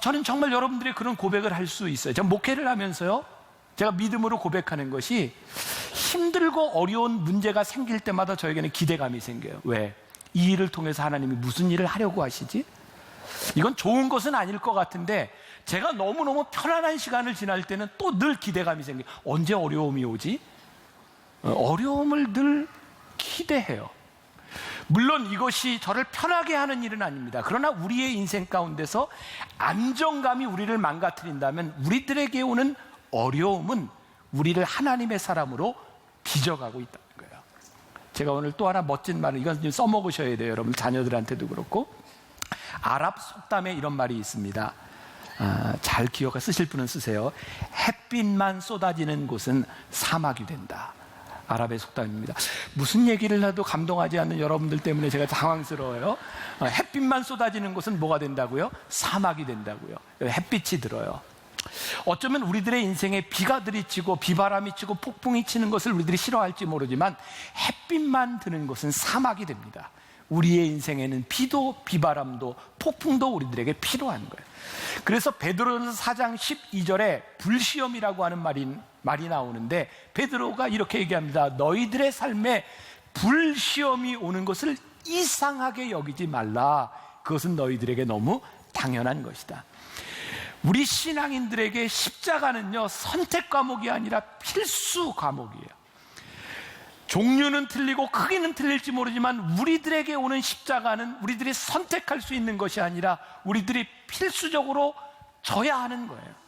저는 정말 여러분들의 그런 고백을 할 수 있어요. 제가 목회를 하면서요, 제가 믿음으로 고백하는 것이 힘들고 어려운 문제가 생길 때마다 저에게는 기대감이 생겨요. 왜? 이 일을 통해서 하나님이 무슨 일을 하려고 하시지? 이건 좋은 것은 아닐 것 같은데 제가 너무너무 편안한 시간을 지날 때는 또 늘 기대감이 생겨요. 언제 어려움이 오지? 어려움을 늘 기대해요. 물론 이것이 저를 편하게 하는 일은 아닙니다. 그러나 우리의 인생 가운데서 안정감이 우리를 망가뜨린다면 우리들에게 오는 어려움은 우리를 하나님의 사람으로 빚어가고 있다는 거예요. 제가 오늘 또 하나 멋진 말을, 이건 좀 써먹으셔야 돼요. 여러분 자녀들한테도 그렇고. 아랍 속담에 이런 말이 있습니다. 잘 기억해 쓰실 분은 쓰세요. 햇빛만 쏟아지는 곳은 사막이 된다. 아랍의 속담입니다. 무슨 얘기를 해도 감동하지 않는 여러분들 때문에 제가 당황스러워요. 햇빛만 쏟아지는 곳은 뭐가 된다고요? 사막이 된다고요. 햇빛이 들어요. 어쩌면 우리들의 인생에 비가 들이치고 비바람이 치고 폭풍이 치는 것을 우리들이 싫어할지 모르지만 햇빛만 드는 곳은 사막이 됩니다. 우리의 인생에는 비도 비바람도 폭풍도 우리들에게 필요한 거예요. 그래서 베드로전서 4장 12절에 불시험이라고 하는 말이 나오는데 베드로가 이렇게 얘기합니다. 너희들의 삶에 불시험이 오는 것을 이상하게 여기지 말라. 그것은 너희들에게 너무 당연한 것이다. 우리 신앙인들에게 십자가는요, 선택 과목이 아니라 필수 과목이에요. 종류는 틀리고 크기는 틀릴지 모르지만 우리들에게 오는 십자가는 우리들이 선택할 수 있는 것이 아니라 우리들이 필수적으로 져야 하는 거예요.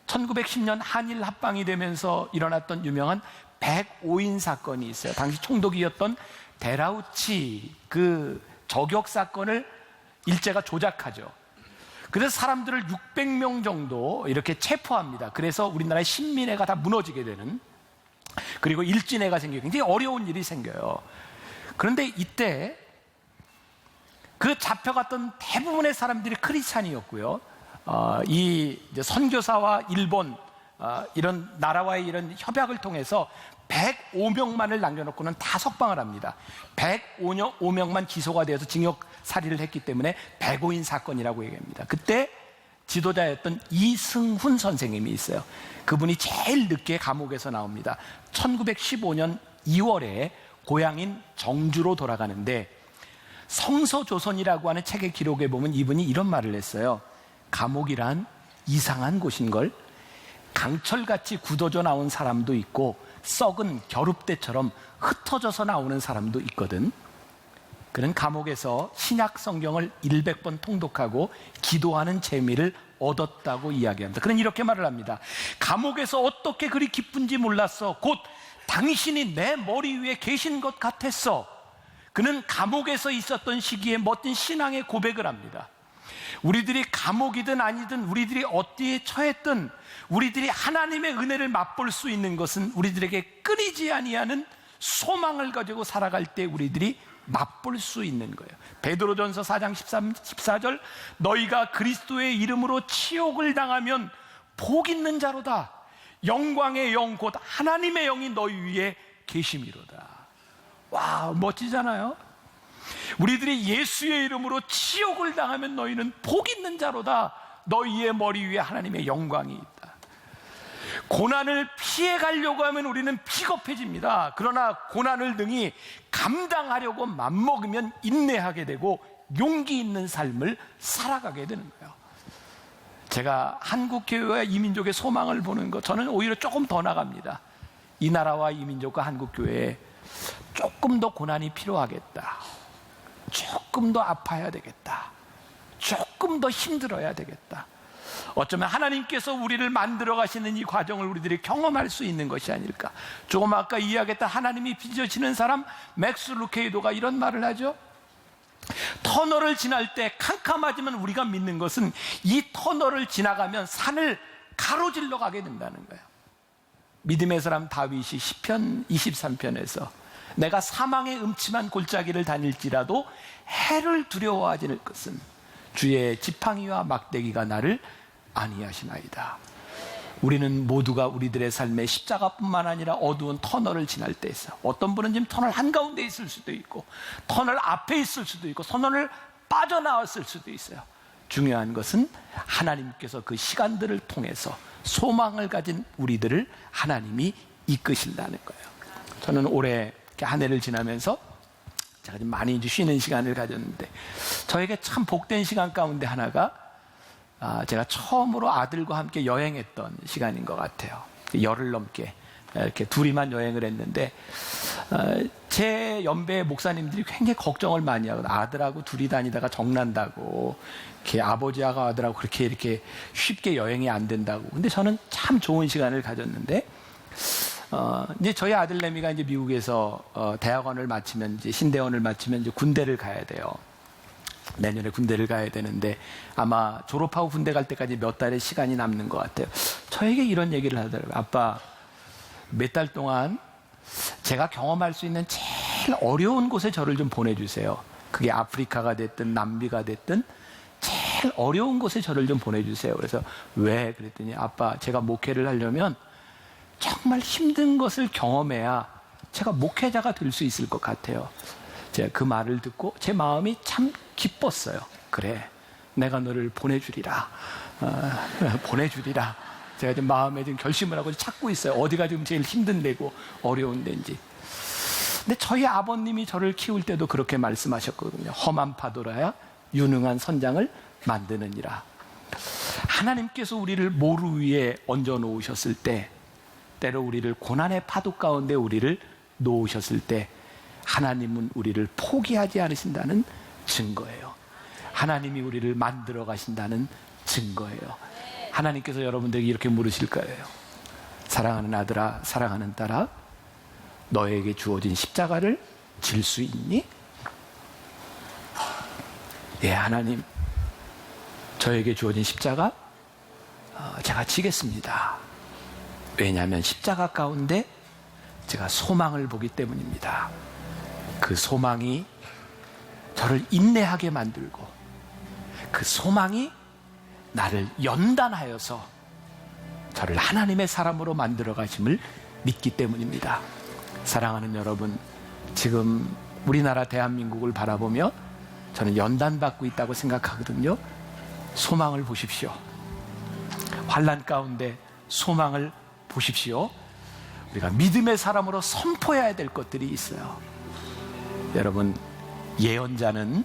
1910년 한일 합방이 되면서 일어났던 유명한 105인 사건이 있어요. 당시 총독이었던 데라우치 그 저격 사건을 일제가 조작하죠. 그래서 사람들을 600명 정도 이렇게 체포합니다. 그래서 우리나라의 신민회가 다 무너지게 되는, 그리고 일진회가 생기고 굉장히 어려운 일이 생겨요. 그런데 이때 그 잡혀갔던 대부분의 사람들이 크리스찬이었고요. 이 선교사와 일본 이런 나라와의 이런 협약을 통해서 105명만을 남겨놓고는 다 석방을 합니다. 105명만 기소가 되어서 징역 살이를 했기 때문에 105인 사건이라고 얘기합니다. 그때 지도자였던 이승훈 선생님이 있어요. 그분이 제일 늦게 감옥에서 나옵니다. 1915년 2월에 고향인 정주로 돌아가는데 성서조선이라고 하는 책의 기록에 보면 이분이 이런 말을 했어요. 감옥이란 이상한 곳인걸. 강철같이 굳어져 나온 사람도 있고 썩은 겨룹대처럼 흩어져서 나오는 사람도 있거든. 그는 감옥에서 신약 성경을 100번 통독하고 기도하는 재미를 얻었다고 이야기합니다. 그는 이렇게 말을 합니다. 감옥에서 어떻게 그리 기쁜지 몰랐어. 곧 당신이 내 머리 위에 계신 것 같았어. 그는 감옥에서 있었던 시기에 멋진 신앙의 고백을 합니다. 우리들이 감옥이든 아니든 우리들이 어디에 처했든 우리들이 하나님의 은혜를 맛볼 수 있는 것은 우리들에게 끊이지 아니하는 소망을 가지고 살아갈 때 우리들이 맛볼 수 있는 거예요. 베드로전서 4장 14절 너희가 그리스도의 이름으로 치욕을 당하면 복 있는 자로다. 영광의 영 곧 하나님의 영이 너희 위에 계심이로다. 와, 멋지잖아요. 우리들이 예수의 이름으로 치욕을 당하면 너희는 복 있는 자로다. 너희의 머리 위에 하나님의 영광이 있다. 고난을 피해 가려고 하면 우리는 비겁해집니다. 그러나 고난을 능히 감당하려고 맘먹으면 인내하게 되고 용기 있는 삶을 살아가게 되는 거예요. 제가 한국교회와 이민족의 소망을 보는 것, 저는 오히려 조금 더 나갑니다. 이 나라와 이민족과 한국교회에 조금 더 고난이 필요하겠다. 조금 더 아파야 되겠다. 조금 더 힘들어야 되겠다. 어쩌면 하나님께서 우리를 만들어 가시는 이 과정을 우리들이 경험할 수 있는 것이 아닐까. 조금 아까 이야기했던 하나님이 빚어지는 사람 맥스 루케이도가 이런 말을 하죠. 터널을 지날 때 캄캄하지만 우리가 믿는 것은 이 터널을 지나가면 산을 가로질러 가게 된다는 거예요. 믿음의 사람 다윗이 시편 23편에서 내가 사망의 음침한 골짜기를 다닐지라도 해를 두려워하지 않을 것은 주의 지팡이와 막대기가 나를 안위하시나이다. 우리는 모두가 우리들의 삶에 십자가뿐만 아니라 어두운 터널을 지날 때 있어요. 어떤 분은 지금 터널 한가운데 있을 수도 있고 터널 앞에 있을 수도 있고 터널을 빠져나왔을 수도 있어요. 중요한 것은 하나님께서 그 시간들을 통해서 소망을 가진 우리들을 하나님이 이끄신다는 거예요. 저는 올해 한 해를 지나면서 제가 좀 많이 이제 쉬는 시간을 가졌는데 저에게 참 복된 시간 가운데 하나가 제가 처음으로 아들과 함께 여행했던 시간인 것 같아요. 열흘 넘게 이렇게 둘이만 여행을 했는데 제 연배 목사님들이 굉장히 걱정을 많이 하거든요. 아들하고 둘이 다니다가 정난다고, 이렇게 아버지하고 아들하고 그렇게 이렇게 쉽게 여행이 안 된다고. 근데 저는 참 좋은 시간을 가졌는데 이제 저희 아들내미가 이제 미국에서 대학원을 마치면 이제 신대원을 마치면 이제 군대를 가야 돼요. 내년에 군대를 가야 되는데 아마 졸업하고 군대 갈 때까지 몇 달의 시간이 남는 것 같아요. 저에게 이런 얘기를 하더라고요. 아빠, 몇 달 동안 제가 경험할 수 있는 제일 어려운 곳에 저를 좀 보내주세요. 그게 아프리카가 됐든 남미가 됐든 제일 어려운 곳에 저를 좀 보내주세요. 그래서 왜? 그랬더니 아빠, 제가 목회를 하려면 정말 힘든 것을 경험해야 제가 목회자가 될 수 있을 것 같아요. 제가 그 말을 듣고 제 마음이 참 기뻤어요. 그래, 내가 너를 보내주리라. 보내주리라. 제가 지금 마음에 지금 결심을 하고 찾고 있어요. 어디가 지금 제일 힘든 데고 어려운 데인지. 근데 저희 아버님이 저를 키울 때도 그렇게 말씀하셨거든요. 험한 파도라야 유능한 선장을 만드느니라. 하나님께서 우리를 모루 위에 얹어 놓으셨을 때, 때로 우리를 고난의 파도 가운데 우리를 놓으셨을 때 하나님은 우리를 포기하지 않으신다는 증거예요. 하나님이 우리를 만들어 가신다는 증거예요. 하나님께서 여러분들에게 이렇게 물으실 거예요. 사랑하는 아들아, 사랑하는 딸아, 너에게 주어진 십자가를 질 수 있니? 예, 하나님, 저에게 주어진 십자가 제가 지겠습니다. 왜냐하면 십자가 가운데 제가 소망을 보기 때문입니다. 그 소망이 저를 인내하게 만들고 그 소망이 나를 연단하여서 저를 하나님의 사람으로 만들어 가심을 믿기 때문입니다. 사랑하는 여러분, 지금 우리나라 대한민국을 바라보며 저는 연단받고 있다고 생각하거든요. 소망을 보십시오. 환난 가운데 소망을 보십시오. 우리가 믿음의 사람으로 선포해야 될 것들이 있어요. 여러분, 예언자는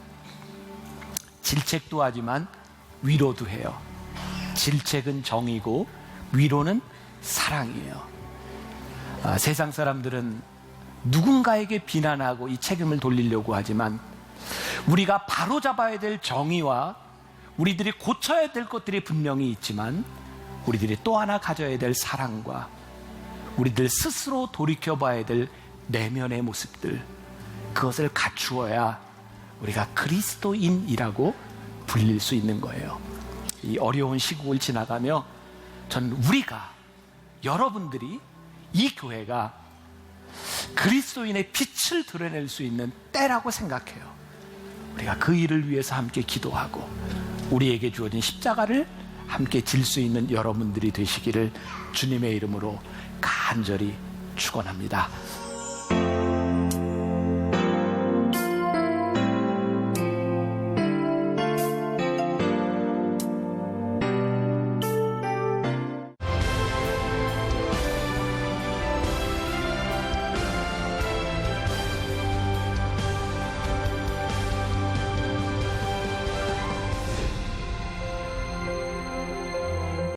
질책도 하지만 위로도 해요. 질책은 정의고 위로는 사랑이에요. 세상 사람들은 누군가에게 비난하고 이 책임을 돌리려고 하지만 우리가 바로잡아야 될 정의와 우리들이 고쳐야 될 것들이 분명히 있지만 우리들이 또 하나 가져야 될 사랑과 우리들 스스로 돌이켜봐야 될 내면의 모습들, 그것을 갖추어야 우리가 그리스도인이라고 불릴 수 있는 거예요. 이 어려운 시국을 지나가며 저는 우리가, 여러분들이, 이 교회가 그리스도인의 빛을 드러낼 수 있는 때라고 생각해요. 우리가 그 일을 위해서 함께 기도하고 우리에게 주어진 십자가를 함께 질 수 있는 여러분들이 되시기를 주님의 이름으로 간절히 축원합니다.